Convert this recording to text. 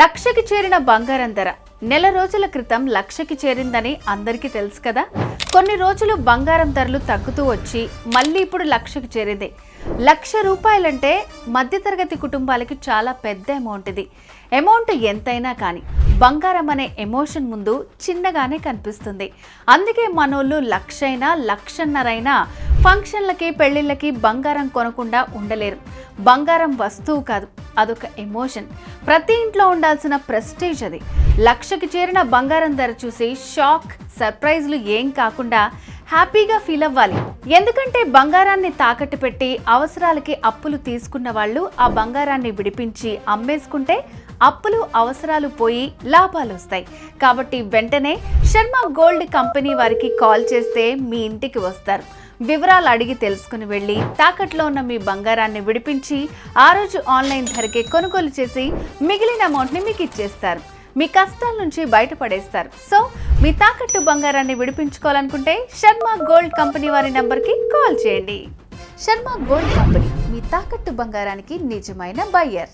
లక్షకి చేరిన బంగారం ధర నెల రోజుల క్రితం లక్షకి చేరిందని అందరికీ తెలుసు కదా. కొన్ని రోజులు బంగారం ధరలు తగ్గుతూ వచ్చి మళ్ళీ ఇప్పుడు లక్షకి చేరింది. ₹1,00,000 మధ్యతరగతి కుటుంబాలకి చాలా పెద్ద అమౌంట్. ఇది అమౌంట్ ఎంతైనా కానీ బంగారం అనే ఎమోషన్ ముందు చిన్నగానే కనిపిస్తుంది. అందుకే మనోళ్ళు 1,00,000 1,50,000 ఫంక్షన్లకి పెళ్లిళ్ళకి బంగారం కొనకుండా ఉండలేరు. బంగారం వస్తువు కాదు, అదొక ఎమోషన్. ప్రతి ఇంట్లో ఉండాల్సిన ప్రెస్టేజ్ అది. లక్షకి చేరిన బంగారం ధర చూసి షాక్, సర్ప్రైజ్లు ఏం కాకుండా హ్యాపీగా ఫీల్ అవ్వాలి. ఎందుకంటే బంగారాన్ని తాకట్టు పెట్టి అవసరాలకి అప్పులు తీసుకున్న వాళ్ళు ఆ బంగారాన్ని విడిపించి అమ్మేసుకుంటే అప్పులు అవసరాలు పోయి లాభాలు వస్తాయి. కాబట్టి వెంటనే శర్మ గోల్డ్ కంపెనీ వారికి కాల్ చేస్తే మీ ఇంటికి వస్తారు. వివరాలు అడిగి తెలుసుకుని వెళ్ళి తాకట్లో ఉన్న మీ బంగారాన్ని విడిపించి ఆ రోజు ఆన్లైన్ ధరకే కొనుగోలు చేసి మిగిలిన అమౌంట్ని మీకు ఇచ్చేస్తారు. మీ కష్టాల నుంచి బయటపడేస్తారు. సో మీ తాకట్టు బంగారాన్ని విడిపించుకోవాలనుకుంటే శర్మ గోల్డ్ కంపెనీ వారి నంబర్కి కాల్ చేయండి. శర్మ గోల్డ్ కంపెనీ, మీ తాకట్టు బంగారానికి నిజమైన బయ్యర్.